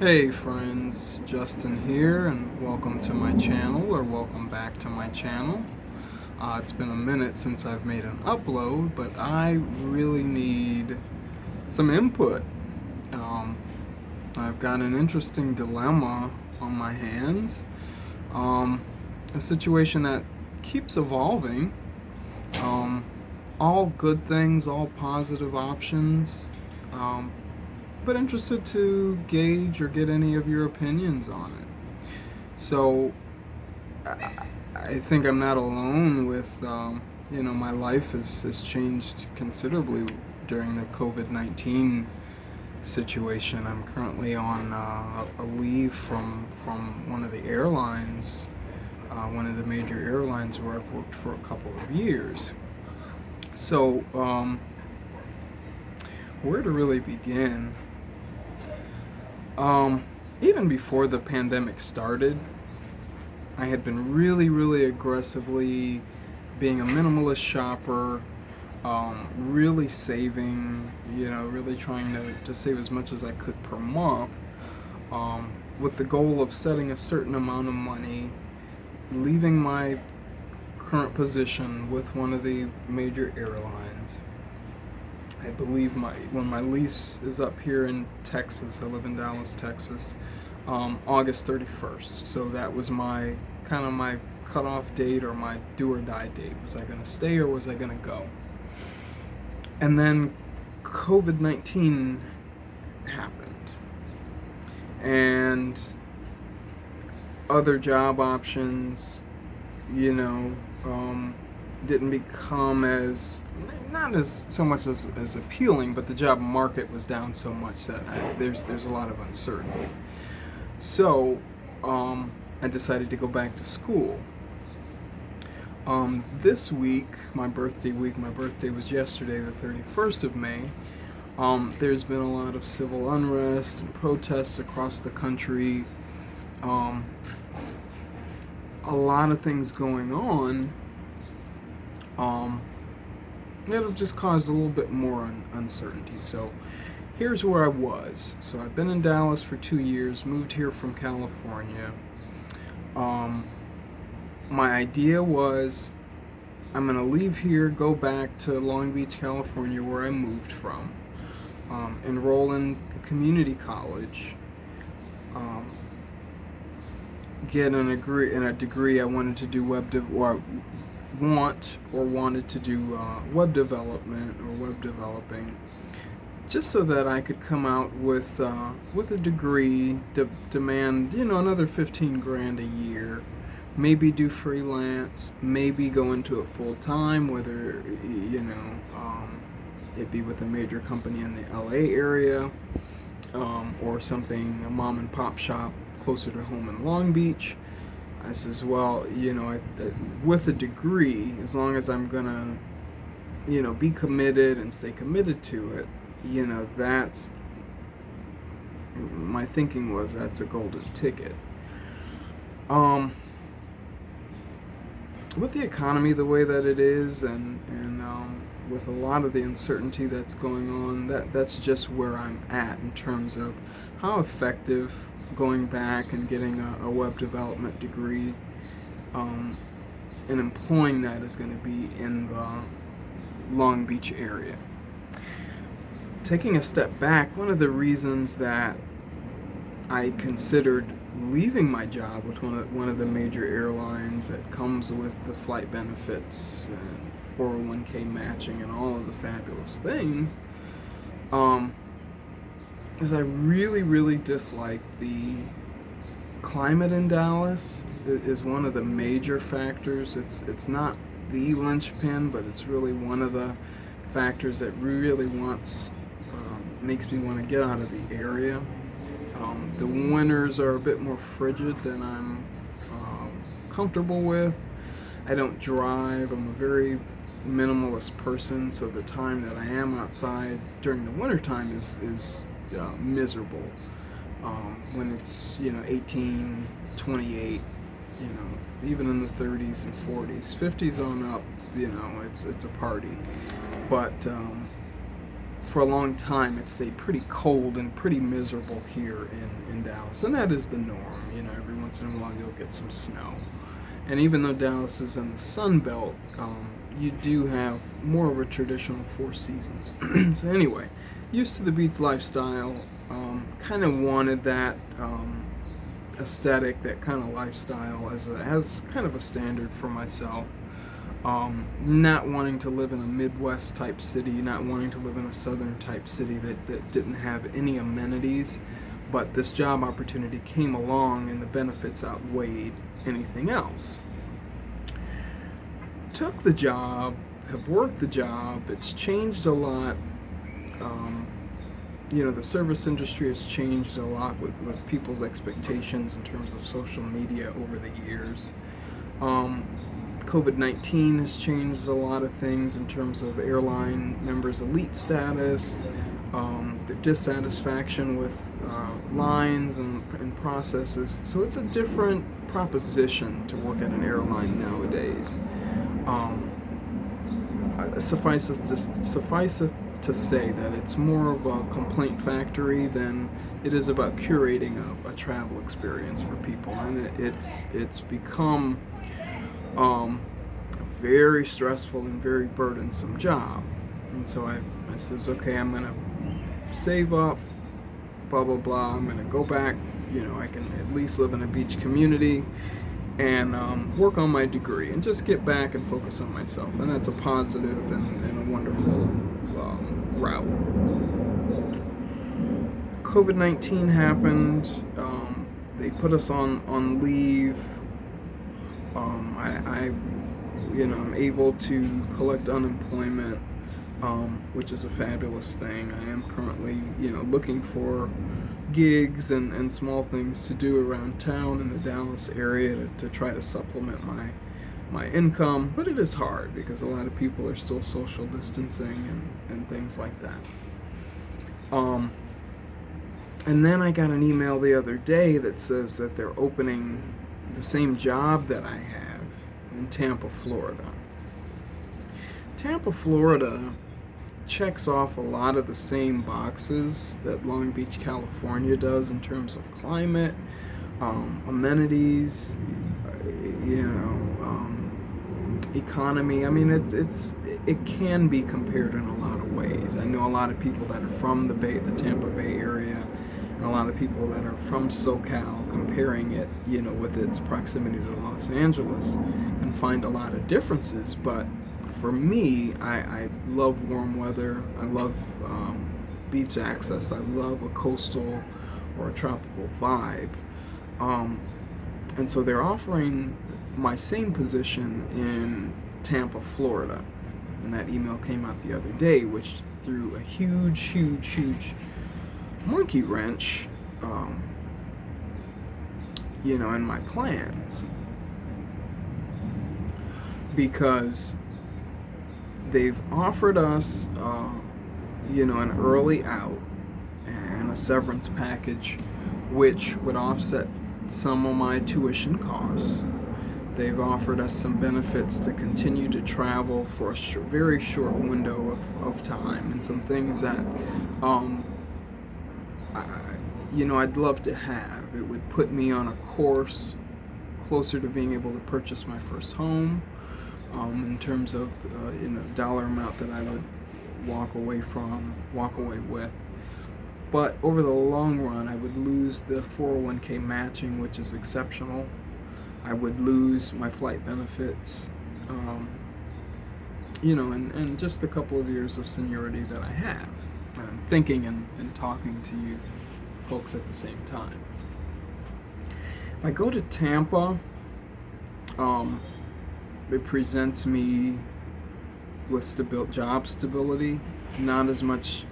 Hey friends, Justin here, and welcome to my channel, or welcome back to my channel. It's been a minute since I've made an upload, but I really need some input. Um, I've got an interesting dilemma on my hands, um, a situation that keeps evolving. Um, all good things, all positive options. Um, but interested to gauge or get any of your opinions on it. So I think I'm not alone with, my life has changed considerably during the COVID-19 situation. I'm currently on a leave from one of the airlines, one of the major airlines where I've worked for a couple of years. So, where to really begin? Um, Even before the pandemic started, I had been really, really aggressively being a minimalist shopper, really saving, really trying to save as much as I could per month, with the goal of setting a certain amount of money, leaving my current position with one of the major airlines. I believe when my lease is up here in Texas, I live in Dallas, Texas, August 31st. So that was my kind of my cutoff date or my do or die date. Was I going to stay or was I going to go? And then COVID-19 happened, and other job options, you know, didn't become as not as so much as appealing, but the job market was down so much that there's a lot of uncertainty. So I decided to go back to school. This week, my birthday was yesterday, the 31st of May. There's been a lot of civil unrest and protests across the country. Um, a lot of things going on. It'll just cause a little bit more uncertainty. So here's where I was. So I've been in Dallas for 2 years, moved here from California. My idea was I'm going to leave here, go back to Long Beach, California, where I moved from, enroll in community college, um, get a degree. I wanted to do wanted to do web development or web developing, just so that I could come out with a degree, demand another 15 grand a year, maybe do freelance, maybe go into it full time, whether it be with a major company in the LA area, or something, a mom and pop shop closer to home in Long Beach. I says, well, with a degree, as long as I'm gonna, be committed and stay committed to it, that's my thinking was that's a golden ticket. With the economy the way that it is, and with a lot of the uncertainty that's going on, that's just where I'm at in terms of how effective going back and getting a web development degree, and employing that is going to be in the Long Beach area. Taking a step back, one of the reasons that I considered leaving my job with one of the major airlines that comes with the flight benefits and 401k matching and all of the fabulous things, is I really, really dislike the climate in Dallas. Is one of the major factors. It's not the linchpin, but it's really one of the factors that really makes me want to get out of the area. The winters are a bit more frigid than I'm comfortable with. I don't drive. I'm a very minimalist person, so the time that I am outside during the wintertime is miserable. When it's 18, 28, even in the 30s and 40s, 50s on up, it's a party. But for a long time it stayed pretty cold and pretty miserable here in Dallas, and that is the norm. Every once in a while you'll get some snow. And even though Dallas is in the Sun Belt, you do have more of a traditional 4 seasons. So anyway, used to the beach lifestyle, kind of wanted that aesthetic, that kind of lifestyle as kind of a standard for myself. Not wanting to live in a Midwest type city, not wanting to live in a Southern type city that didn't have any amenities. But this job opportunity came along and the benefits outweighed anything else. Took the job, have worked the job, it's changed a lot. The service industry has changed a lot with people's expectations in terms of social media over the years. COVID-19 has changed a lot of things in terms of airline members' elite status, their dissatisfaction with lines and processes. So it's a different proposition to work at an airline nowadays. Suffice it to say that it's more of a complaint factory than it is about curating a travel experience for people, and it's become a very stressful and very burdensome job. And so I says, okay, I'm gonna save up, blah blah blah. I'm gonna go back. I can at least live in a beach community and work on my degree and just get back and focus on myself. And that's a positive and a wonderful route. COVID-19 happened. They put us on leave. I'm able to collect unemployment, which is a fabulous thing. I am currently, looking for gigs and small things to do around town in the Dallas area to try to supplement my income, but it is hard because a lot of people are still social distancing and things like that. And then I got an email the other day that says that they're opening the same job that I have in Tampa, Florida. Tampa, Florida checks off a lot of the same boxes that Long Beach, California does in terms of climate, amenities, economy. I mean, it can be compared in a lot of ways. I know a lot of people that are from the Tampa Bay area, and a lot of people that are from SoCal, comparing it, with its proximity to Los Angeles, and find a lot of differences. But for me, I love warm weather. I love beach access. I love a coastal or a tropical vibe. And so they're offering my same position in Tampa, Florida. And that email came out the other day, which threw a huge monkey wrench, in my plans. Because they've offered us, an early out and a severance package, which would offset some of my tuition costs. They've offered us some benefits to continue to travel for a very short window of time, and some things that, I'd love to have. It would put me on a course closer to being able to purchase my first home, in terms of dollar amount that I would walk away with. But over the long run, I would lose the 401k matching, which is exceptional. I would lose my flight benefits, and just the couple of years of seniority that I have. I'm thinking and talking to you folks at the same time. If I go to Tampa, it presents me with job stability, not as much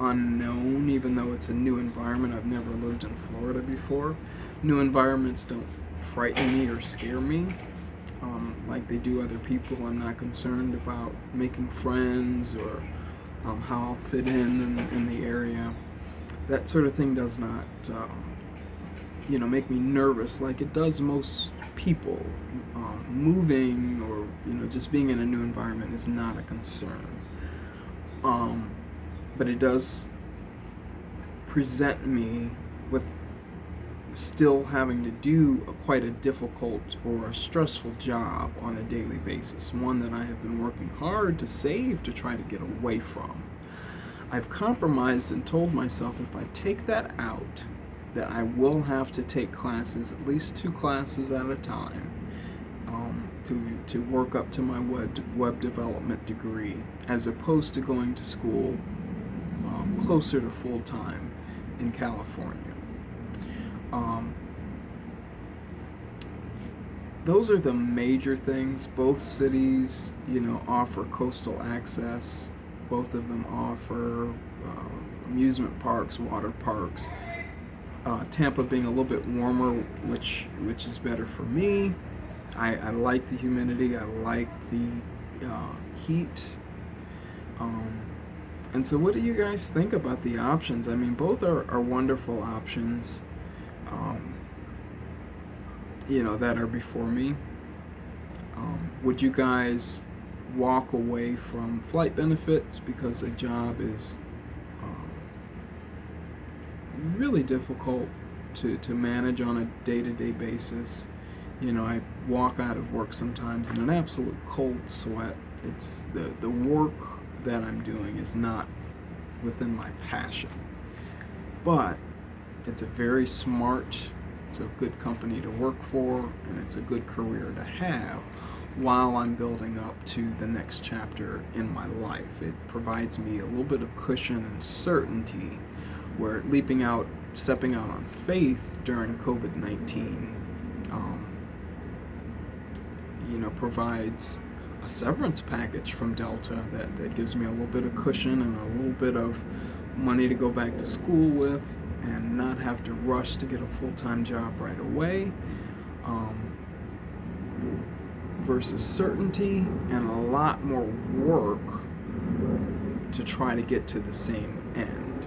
unknown, even though it's a new environment. I've never lived in Florida before. New environments don't frighten me or scare me like they do other people. I'm not concerned about making friends or how I'll fit in the area. That sort of thing does not make me nervous like it does most people. Moving or just being in a new environment is not a concern. but it does present me with still having to do quite a difficult or a stressful job on a daily basis, one that I have been working hard to save to try to get away from. I've compromised and told myself if I take that out, that I will have to take classes, at least 2 classes at a time, to work up to my web development degree, as opposed to going to school closer to full time in California. Those are the major things. Both cities, offer coastal access. Both of them offer amusement parks, water parks. Tampa being a little bit warmer, which is better for me. I like the humidity. I like the heat. And so what do you guys think about the options? I mean, both are wonderful options, that are before me. Would you guys walk away from flight benefits because a job is really difficult to manage on a day-to-day basis? I walk out of work sometimes in an absolute cold sweat. It's the work that I'm doing is not within my passion, but it's a very smart, it's a good company to work for, and it's a good career to have while I'm building up to the next chapter in my life. It provides me a little bit of cushion and certainty, where stepping out on faith during COVID-19 provides a severance package from Delta that gives me a little bit of cushion and a little bit of money to go back to school with and not have to rush to get a full-time job right away, versus certainty and a lot more work to try to get to the same end.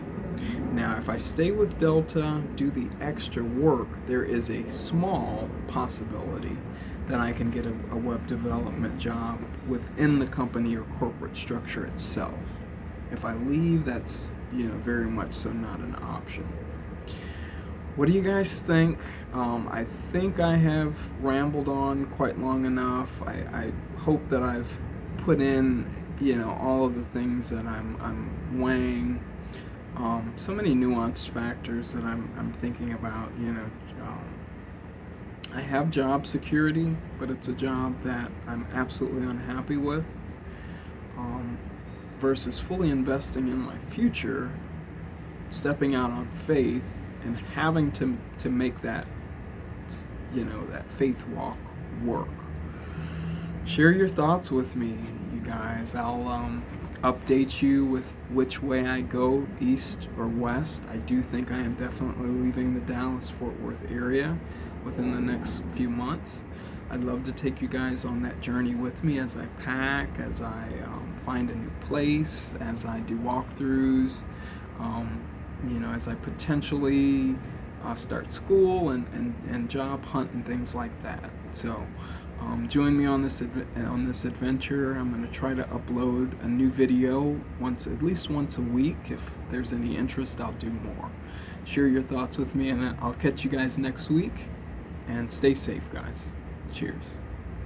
Now, if I stay with Delta, do the extra work, there is a small possibility that I can get a web development job within the company or corporate structure itself. If I leave, that's very much so not an option. What do you guys think? I think I have rambled on quite long enough. I hope that I've put in all of the things that I'm weighing. So many nuanced factors that I'm thinking about. I have job security, but it's a job that I'm absolutely unhappy with. Versus fully investing in my future, stepping out on faith, and having to make that that faith walk work. Share your thoughts with me, you guys. I'll update you with which way I go, east or west. I do think I am definitely leaving the Dallas-Fort Worth area within the next few months. I'd love to take you guys on that journey with me as I pack, as I find a new place, as I do walkthroughs, as I potentially start school and job hunt and things like that. So join me on this adventure. I'm going to try to upload a new video at least once a week. If there's any interest, I'll do more. Share your thoughts with me, and I'll catch you guys next week. And stay safe, guys. Cheers.